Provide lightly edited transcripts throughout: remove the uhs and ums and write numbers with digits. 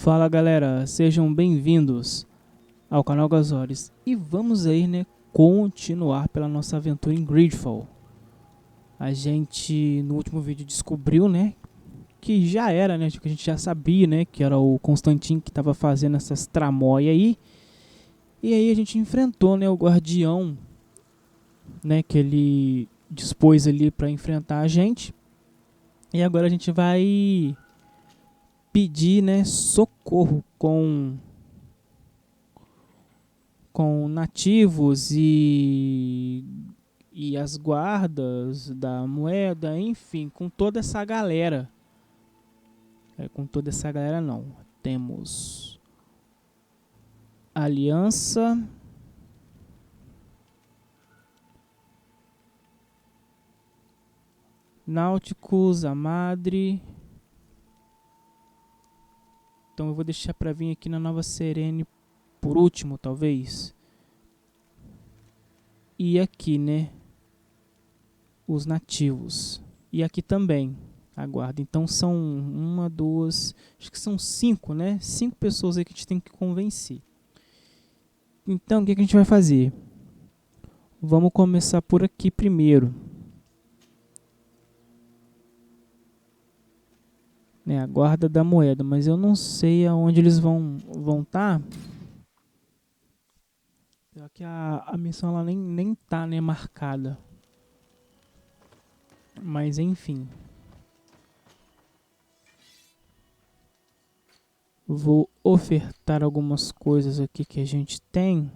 Fala galera, sejam bem-vindos ao canal Gasores e vamos aí, né, continuar pela nossa aventura em GreedFall. A gente no último vídeo descobriu, né, que já era, né, que a gente já sabia, né, que era o Constantin que estava fazendo essas tramóias aí. E aí a gente enfrentou, né, o guardião, né, que ele dispôs ali para enfrentar a gente. E agora a gente vai pedir, né, socorro com nativos e as guardas da moeda, enfim, com toda essa galera. Com toda essa galera não. Temos aliança, náuticos, a madre. Então eu vou deixar para vir aqui na Nova Serene por último, talvez. E aqui, né, os nativos. E aqui também a guarda. Então são uma, duas, acho que são 5, né? 5 pessoas aí que a gente tem que convencer. Então o que a gente vai fazer? Vamos começar por aqui primeiro. Né, a guarda da moeda, mas eu não sei aonde eles vão estar. Pior que a missão ela nem tá, né, marcada. Mas enfim. Vou ofertar algumas coisas aqui que a gente tem.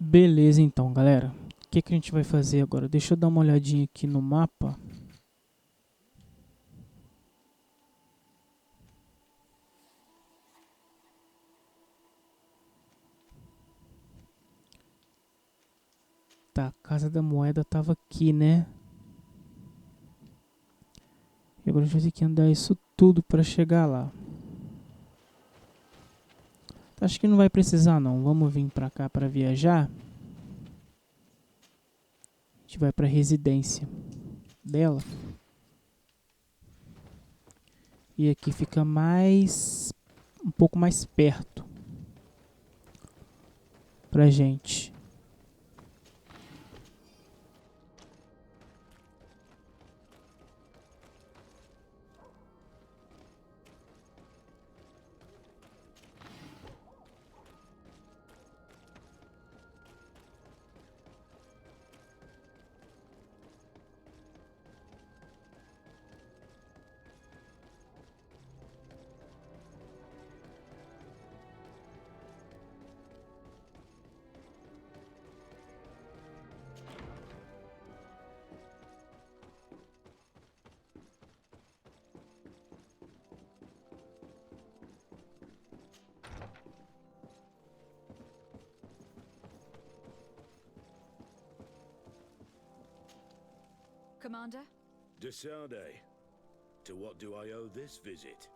Beleza então, galera. O que a gente vai fazer agora? Deixa eu dar uma olhadinha aqui no mapa. Tá, a Casa da Moeda tava aqui, né? E agora a gente vai ter que andar isso tudo para chegar lá. Acho que não vai precisar não. Vamos vir para cá para viajar. A gente vai para a residência dela. E aqui fica um pouco mais perto pra gente. Commander? Desade, to what do I owe this visit?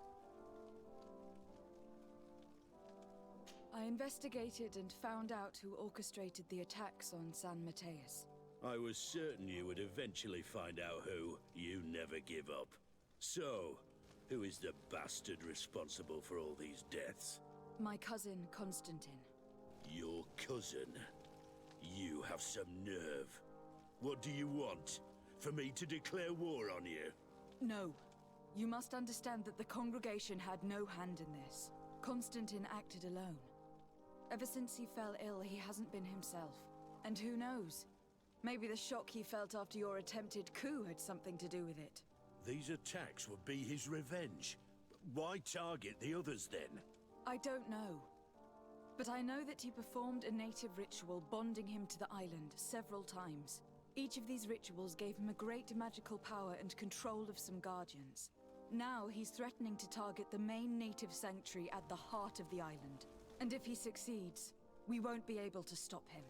I investigated and found out who orchestrated the attacks on San Mateus. I was certain you would eventually find out who. You never give up. So, who is the bastard responsible for all these deaths? My cousin, Constantin. Your cousin? You have some nerve. What do you want? For me to declare war on you? No. You must understand that the congregation had no hand in this. Constantin acted alone. Ever since he fell ill, he hasn't been himself. And who knows? Maybe the shock he felt after your attempted coup had something to do with it. These attacks would be his revenge. Why target the others then? I don't know. But I know that he performed a native ritual bonding him to the island several times. Each of these rituals gave him a great magical power and control of some guardians. Now he's threatening to target the main native sanctuary at the heart of the island. And if he succeeds, we won't be able to stop him.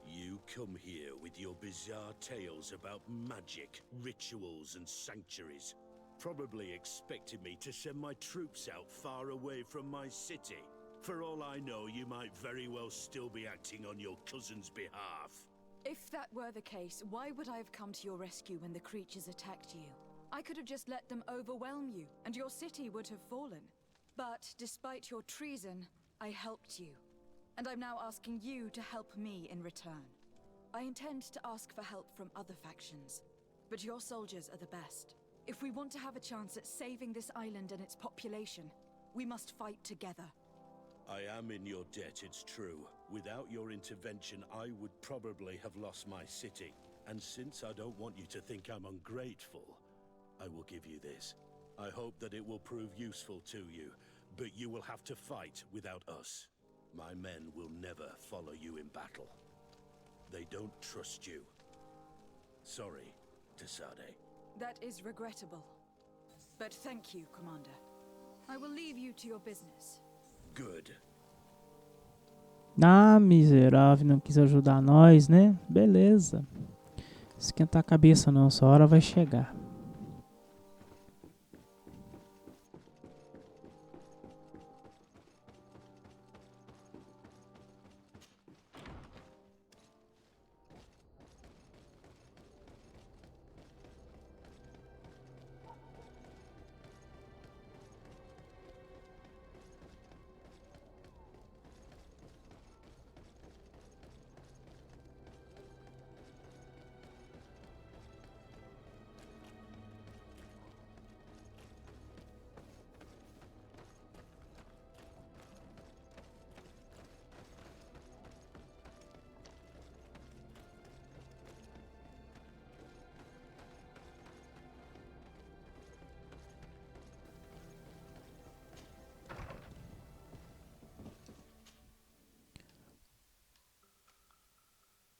You come here with your bizarre tales about magic, rituals, and sanctuaries. Probably expected me to send my troops out far away from my city. For all I know, you might very well still be acting on your cousin's behalf. If that were the case, why would I have come to your rescue when the creatures attacked you? I could have just let them overwhelm you, and your city would have fallen. But despite your treason, I helped you. And I'm now asking you to help me in return. I intend to ask for help from other factions, but your soldiers are the best. If we want to have a chance at saving this island and its population, we must fight together. I am in your debt, it's true. Without your intervention, I would probably have lost my city. And since I don't want you to think I'm ungrateful, I will give you this. I hope that it will prove useful to you, but you will have to fight without us. My men will never follow you in battle. They don't trust you. Sorry, Desade. That is regrettable. But thank you, Commander. I will leave you to your business. Good. Ah, miserável, não quis ajudar nós, né? Beleza. Esquentar a cabeça não, sua hora vai chegar.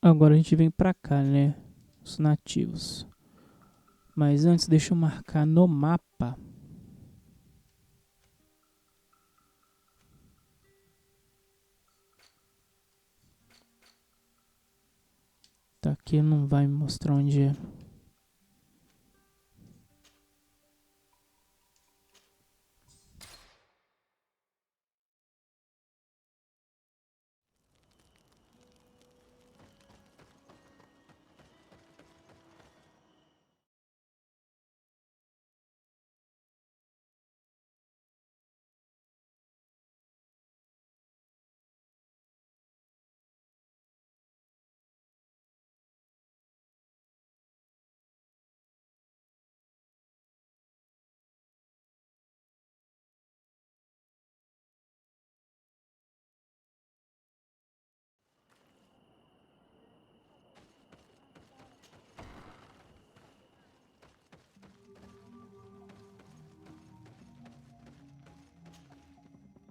Agora a gente vem pra cá, né? Os nativos. Mas antes deixa eu marcar no mapa. Tá aqui, não vai me mostrar onde é.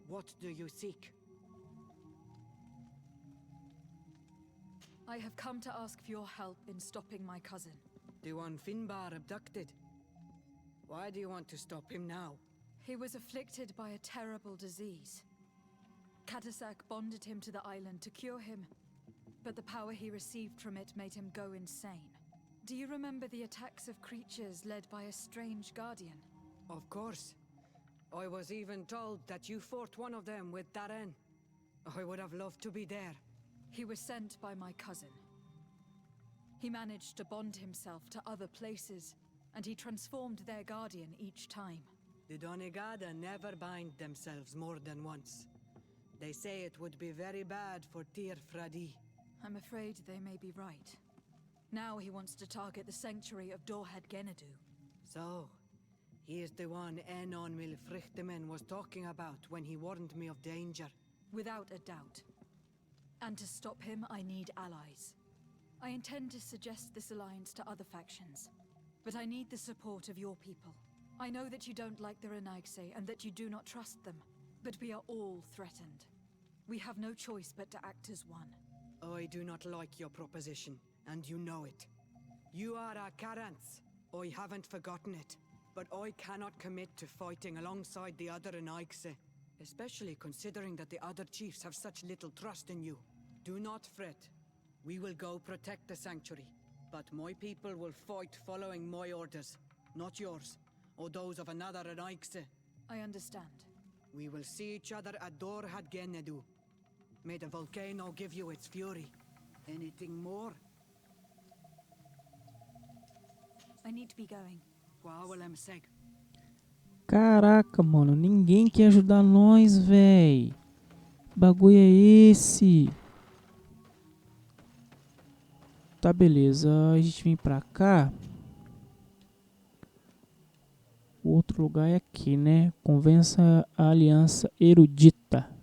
What do you seek? I have come to ask for your help in stopping my cousin. The one Finbar abducted. Why do you want to stop him now? He was afflicted by a terrible disease. Katasak bonded him to the island to cure him, but the power he received from it made him go insane. Do you remember the attacks of creatures led by a strange guardian? Of course. I was even told that you fought one of them with Darren. I would have loved to be there. He was sent by my cousin. He managed to bond himself to other places, and he transformed their guardian each time. The Donegada never bind themselves more than once. They say it would be very bad for Tir Fradi. I'm afraid they may be right. Now he wants to target the sanctuary of Dorhad Genadu. So, he is the one Enon Milfrichtemen was talking about when he warned me of danger. Without a doubt. And to stop him, I need allies. I intend to suggest this alliance to other factions, but I need the support of your people. I know that you don't like the Renaigse and that you do not trust them, but we are all threatened. We have no choice but to act as one. I do not like your proposition, and you know it. You are a Karants. I haven't forgotten it, but I cannot commit to fighting alongside the other Renaigse, especially considering that the other chiefs have such little trust in you. Do not fret. We will go protect the sanctuary, but my people will fight following my orders, not yours, or those of another Renaigse. I understand. We will see each other at Dorhad Genadu. May the volcano give you its fury. Anything more? I need to be going. Caraca, mano, ninguém quer ajudar nós, véi. Bagulho é esse? Tá, beleza. A gente vem pra cá. O outro lugar é aqui, né? Convença a aliança erudita.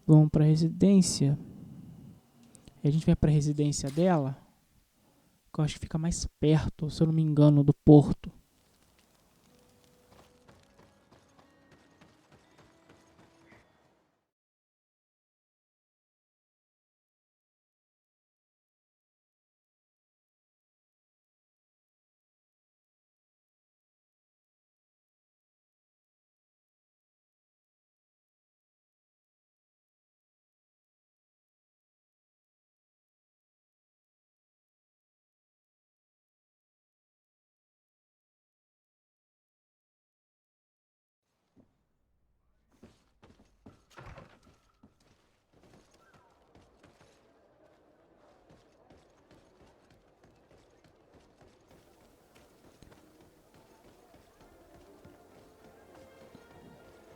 Vamos pra residência. E a gente vai pra residência dela. Que eu acho que fica mais perto, se eu não me engano, do porto.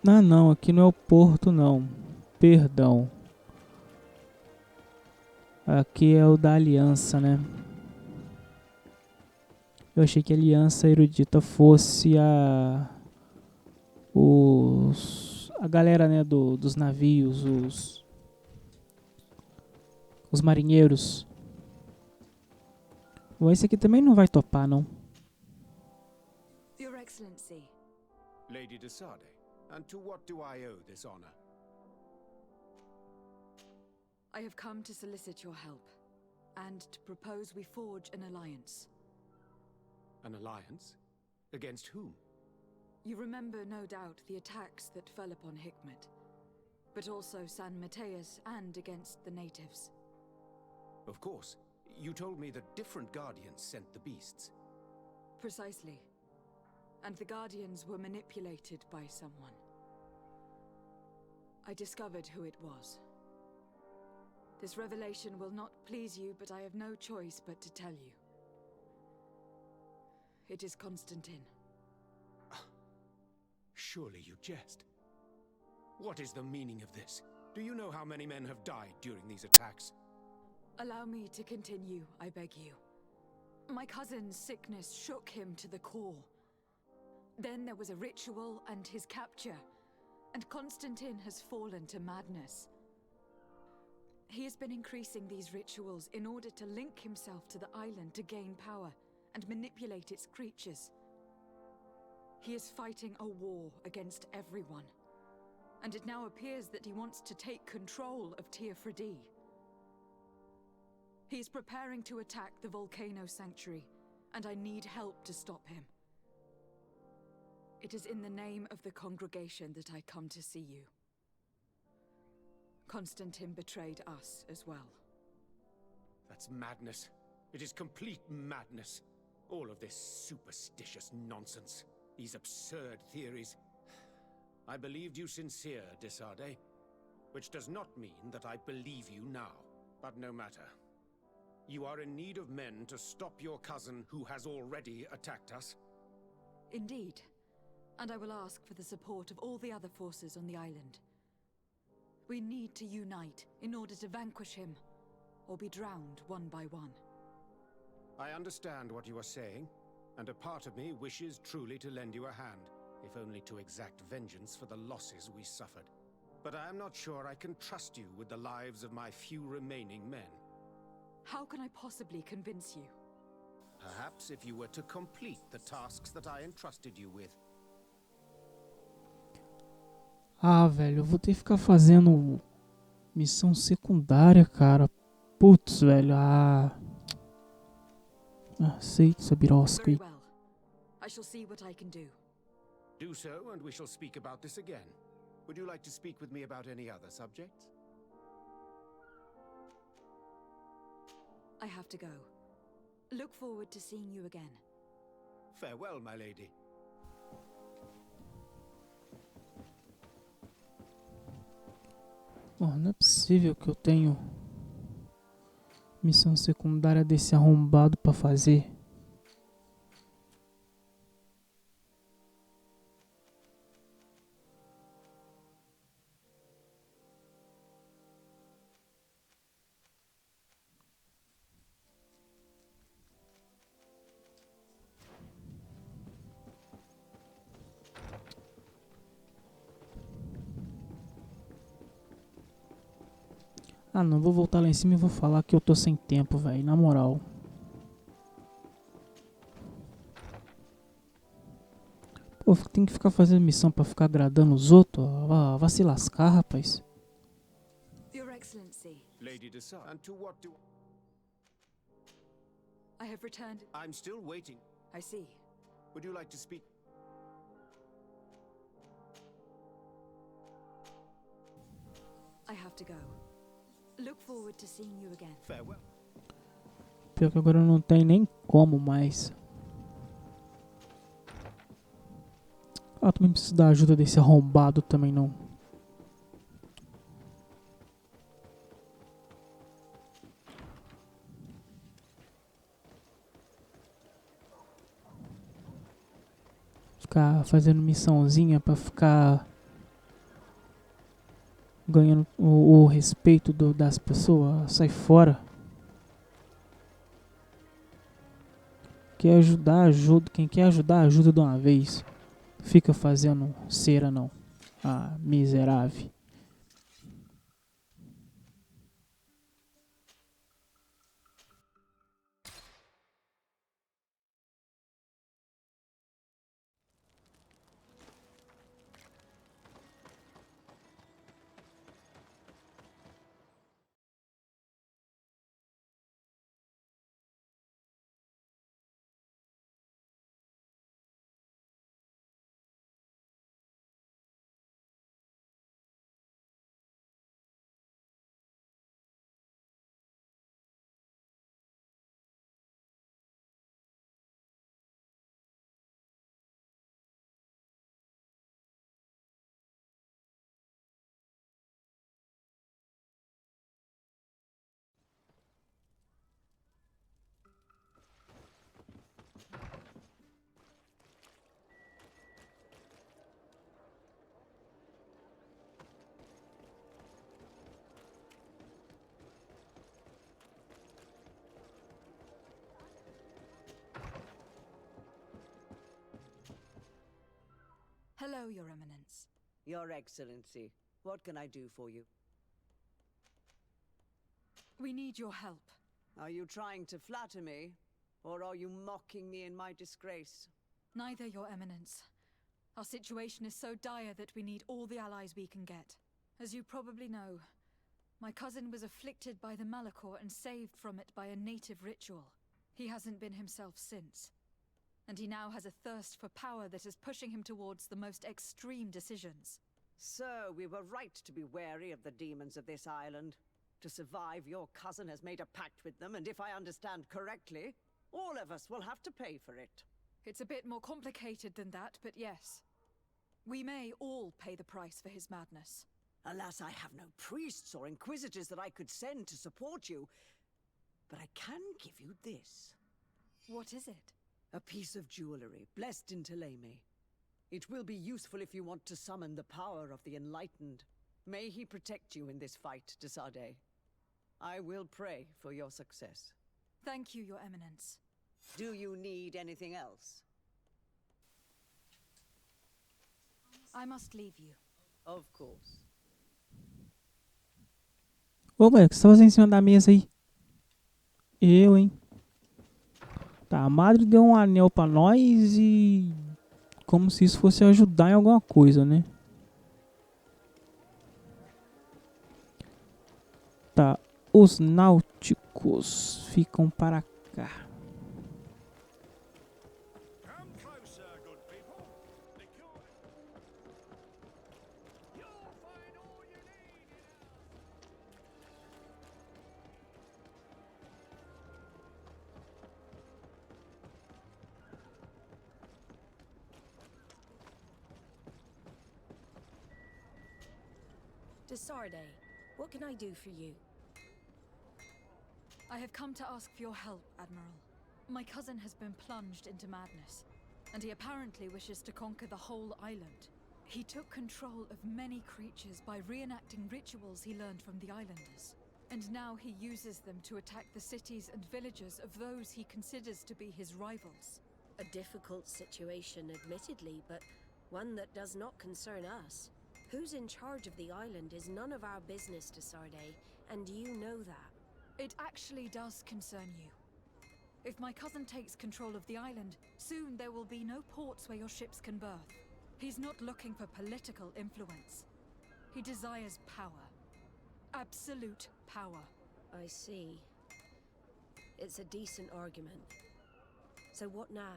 Ah, não, aqui não é o porto, não. Perdão. Aqui é o da aliança, né? Eu achei que a aliança erudita fosse a galera, né, dos navios, os marinheiros. Bom, esse aqui também não vai topar, não. Your Excellency. Lady de Sade, and to what do I owe this honor? I have come to solicit your help, and to propose we forge an alliance. An alliance? Against whom? You remember, no doubt, the attacks that fell upon Hikmet, but also San Mateus and against the natives. Of course. You told me that different guardians sent the beasts. Precisely. And the guardians were manipulated by someone. I discovered who it was. This revelation will not please you, but I have no choice but to tell you. It is Constantin. Surely you jest. What is the meaning of this? Do you know how many men have died during these attacks? Allow me to continue, I beg you. My cousin's sickness shook him to the core. Then there was a ritual and his capture, and Constantin has fallen to madness. He has been increasing these rituals in order to link himself to the island to gain power and manipulate its creatures. He is fighting a war against everyone, and it now appears that he wants to take control of Teofradi. He is preparing to attack the volcano sanctuary, and I need help to stop him. It is in the name of the congregation that I come to see you. Constantin betrayed us as well. That's madness. It is complete madness. All of this superstitious nonsense. These absurd theories. I believed you sincere, Desade. Which does not mean that I believe you now. But no matter. You are in need of men to stop your cousin who has already attacked us. Indeed. And I will ask for the support of all the other forces on the island. We need to unite in order to vanquish him, or be drowned one by one. I understand what you are saying, and a part of me wishes truly to lend you a hand, if only to exact vengeance for the losses we suffered. But I am not sure I can trust you with the lives of my few remaining men. How can I possibly convince you? Perhaps if you were to complete the tasks that I entrusted you with. Ah, velho, eu vou ter que ficar fazendo missão secundária, cara. Putz, velho, aceito essa birosca aí. Very well. I shall see what I can do. Do so, and we shall speak about this again. Would you like to speak with me about any other subjects? I have to go. Look forward to seeing you again. Farewell, my lady. Bom, não é possível que eu tenho missão secundária desse arrombado pra fazer. Ah, não, vou voltar lá em cima e vou falar que eu tô sem tempo, velho, na moral. Pô, tem que ficar fazendo missão pra ficar agradando os outros? Vá se lascar, rapaz. Your Excellency, Lady Desade, and to what do... I have returned. I'm still waiting. I see. Would you like to speak? I have to go. Look forward to seeing you again. Farewell. Pior que agora não tem nem como mais. Ah, também preciso da ajuda desse arrombado também não. Ficar fazendo missãozinha pra ficar ganhando o respeito das pessoas. Sai fora. Quer ajudar, ajuda. Quem quer ajudar, ajuda de uma vez. Fica fazendo cera não. Ah, miserável. Hello, Your Eminence. Your Excellency, what can I do for you? We need your help. Are you trying to flatter me? Or are you mocking me in my disgrace? Neither, Your Eminence. Our situation is so dire that we need all the allies we can get. As you probably know, my cousin was afflicted by the Malachor and saved from it by a native ritual. He hasn't been himself since. And he now has a thirst for power that is pushing him towards the most extreme decisions. So we were right to be wary of the demons of this island. To survive, your cousin has made a pact with them, and if I understand correctly, all of us will have to pay for it. It's a bit more complicated than that, but yes. We may all pay the price for his madness. Alas, I have no priests or inquisitors that I could send to support you, but I can give you this. What is it? A piece of jewelry, blessed in Teleme. It will be useful if you want to summon the power of the Enlightened. May he protect you in this fight, Desade. I will pray for your success. Thank you, Your Eminence. Do you need anything else? I must leave you. Of course. Ô, velho, o que você tá fazendo em cima da mesa aí? Eu, hein? Tá, a madre deu um anel pra nós e... como se isso fosse ajudar em alguma coisa, né? Tá, os náuticos ficam para cá. Desarde, what can I do for you? I have come to ask for your help, Admiral. My cousin has been plunged into madness, and he apparently wishes to conquer the whole island. He took control of many creatures by reenacting rituals he learned from the islanders. And now he uses them to attack the cities and villages of those he considers to be his rivals. A difficult situation, admittedly, but one that does not concern us. Who's in charge of the island is none of our business, Desarde, and you know that. It actually does concern you. If my cousin takes control of the island, soon there will be no ports where your ships can berth. He's not looking for political influence. He desires power. Absolute power. I see. It's a decent argument. So what now?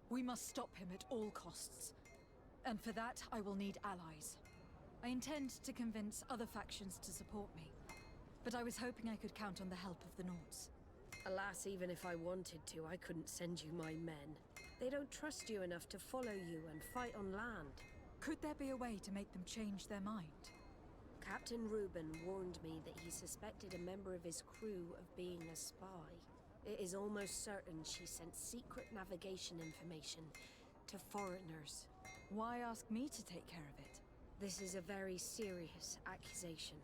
We must stop him at all costs. And for that, I will need allies. I intend to convince other factions to support me, but I was hoping I could count on the help of the Nords. Alas, even if I wanted to, I couldn't send you my men. They don't trust you enough to follow you and fight on land. Could there be a way to make them change their mind? Captain Reuben warned me that he suspected a member of his crew of being a spy. It is almost certain she sent secret navigation information to foreigners. Why ask me to take care of it? This is a very serious accusation.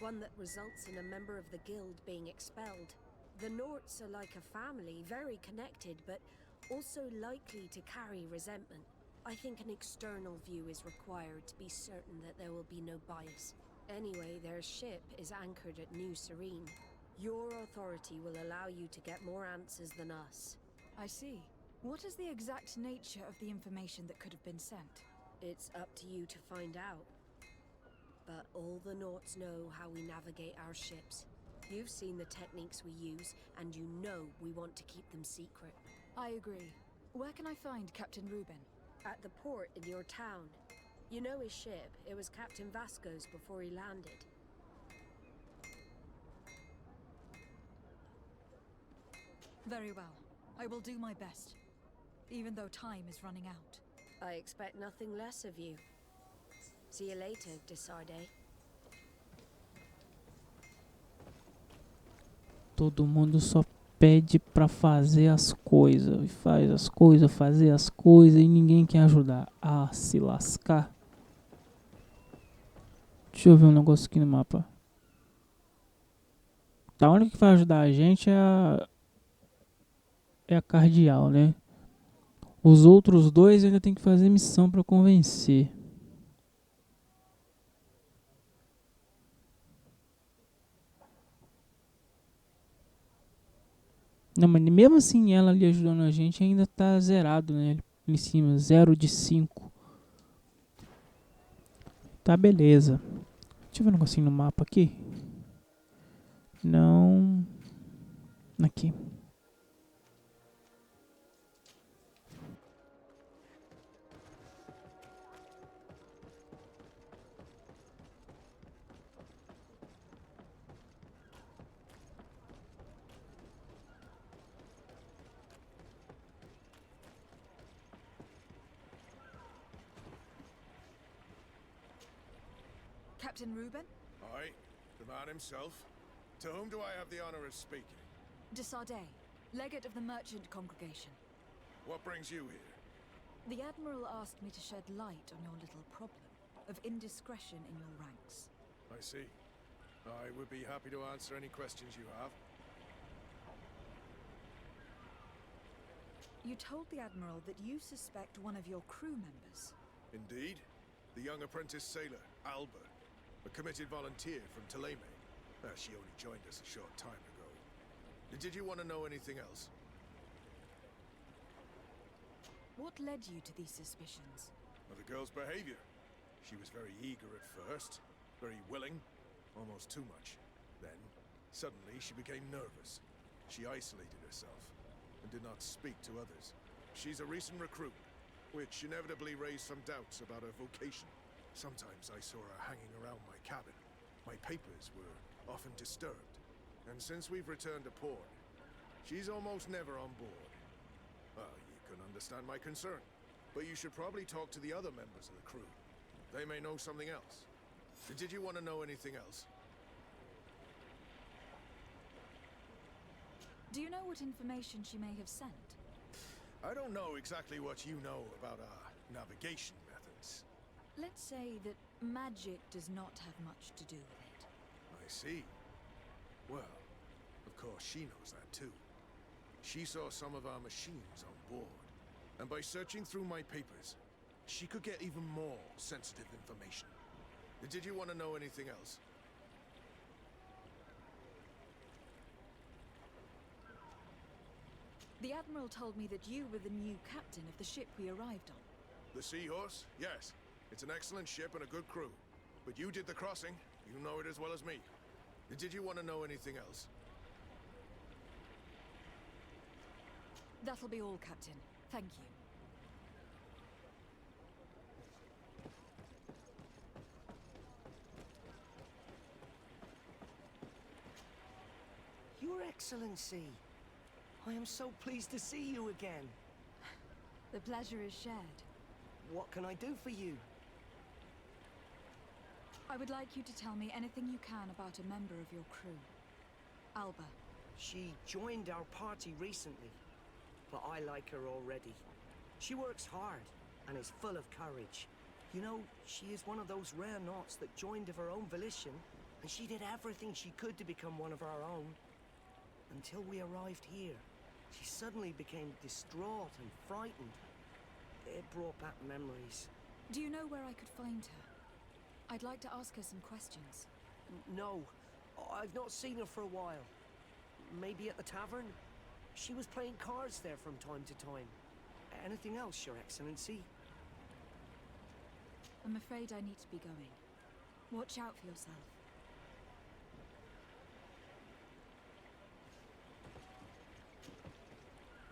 One that results in a member of the guild being expelled. The Norts are like a family, very connected, but also likely to carry resentment. I think an external view is required to be certain that there will be no bias. Anyway, their ship is anchored at New Serene. Your authority will allow you to get more answers than us. I see. What is the exact nature of the information that could have been sent? It's up to you to find out. But all the Norts know how we navigate our ships. You've seen the techniques we use, and you know we want to keep them secret. I agree. Where can I find Captain Reuben? At the port in your town. You know his ship. It was Captain Vasco's before he landed. Very well. I will do my best, even though time is running out. I expect nothing less of you. See you later, Desarde. Todo mundo só pede pra fazer as coisas. E faz as coisas, fazer as coisas e ninguém quer ajudar. Ah, se lascar. Deixa eu ver um negócio aqui no mapa. A única que vai ajudar a gente é a cardeal, né? Os outros dois ainda tem que fazer missão pra convencer. Não, mas mesmo assim ela ali ajudando a gente ainda tá zerado, né? Ali em cima, 0 de 5. Tá, beleza. Deixa eu ver um negocinho no mapa aqui. Não. Aqui. Captain Reuben? Aye, the man himself. To whom do I have the honor of speaking? De Sardet, legate of the merchant congregation. What brings you here? The Admiral asked me to shed light on your little problem of indiscretion in your ranks. I see. I would be happy to answer any questions you have. You told the Admiral that you suspect one of your crew members. Indeed. The young apprentice sailor, Alba. A committed volunteer from Thélème. She only joined us a short time ago. Did you want to know anything else? What led you to these suspicions? Well, the girl's behavior. She was very eager at first, very willing, almost too much. Then, suddenly, she became nervous. She isolated herself, and did not speak to others. She's a recent recruit, which inevitably raised some doubts about her vocation. Sometimes I saw her hanging around my cabin. My papers were often disturbed, and since we've returned to port, she's almost never on board. Well, you can understand my concern, but you should probably talk to the other members of the crew. They may know something else. Did you want to know anything else? Do you know what information she may have sent? I don't know exactly what you know about our navigation methods. Let's say that magic does not have much to do with it. I see. Well, of course she knows that too. She saw some of our machines on board, and by searching through my papers, she could get even more sensitive information. Did you want to know anything else? The Admiral told me that you were the new captain of the ship we arrived on. The Seahorse? Yes. It's an excellent ship and a good crew. But you did the crossing. You know it as well as me. Did you want to know anything else? That'll be all, Captain. Thank you. Your Excellency, I am so pleased to see you again. The pleasure is shared. What can I do for you? I would like you to tell me anything you can about a member of your crew. Alba. She joined our party recently, but I like her already. She works hard and is full of courage. You know, she is one of those rare knots that joined of her own volition, and she did everything she could to become one of our own. Until we arrived here, she suddenly became distraught and frightened. It brought back memories. Do you know where I could find her? I'd like to ask her some questions. No, I've not seen her for a while. Maybe at the tavern? She was playing cards there from time to time. Anything else, Your Excellency? I'm afraid I need to be going. Watch out for yourself.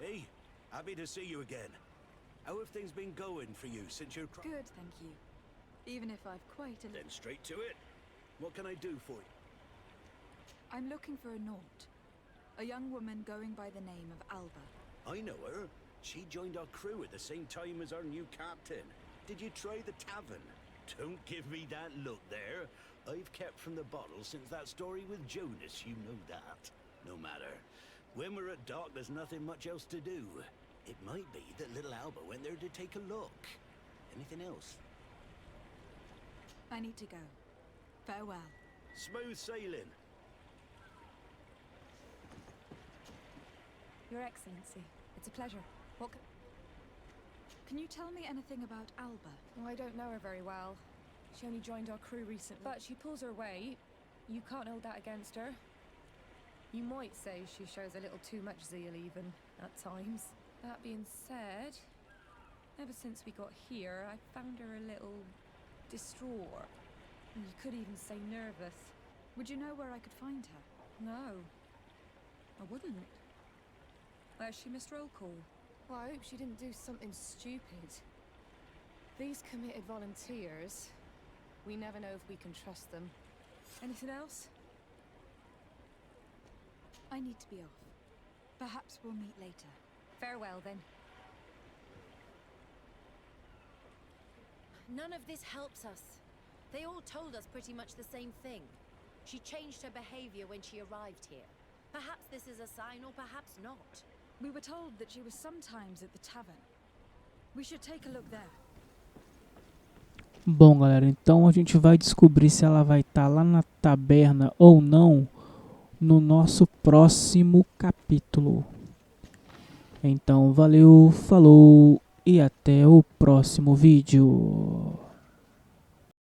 Hey, happy to see you again. How have things been going for you since your Good, thank you. Even if I've quite a... Then straight to it. What can I do for you? I'm looking for a Naut. A young woman going by the name of Alba. I know her. She joined our crew at the same time as our new captain. Did you try the tavern? Don't give me that look there. I've kept from the bottle since that story with Jonas, you know that. No matter. When we're at dock, there's nothing much else to do. It might be that little Alba went there to take a look. Anything else? I need to go. Farewell. Smooth sailing. Your Excellency, it's a pleasure. What can you tell me anything about Alba? Well, I don't know her very well. She only joined our crew recently. But she pulls her weight. You can't hold that against her. You might say she shows a little too much zeal even, at times. That being said, ever since we got here, I found her a little distraught. You could even say nervous. Would you know where I could find her? No, I wouldn't. Where's she missed roll call? Well, I hope she didn't do something stupid. These committed volunteers, we never know if we can trust them. Anything else? I need to be off. Perhaps we'll meet later. Farewell, then. None of this helps us. They all told us pretty much the same thing. She changed her behavior when she arrived here. Perhaps this is a sign or perhaps not. We were told that she was sometimes at the tavern. We should take a look there. Bom, galera, então a gente vai descobrir se ela vai estar lá na taberna ou não no nosso próximo capítulo. Então, valeu, falou e até o próximo vídeo.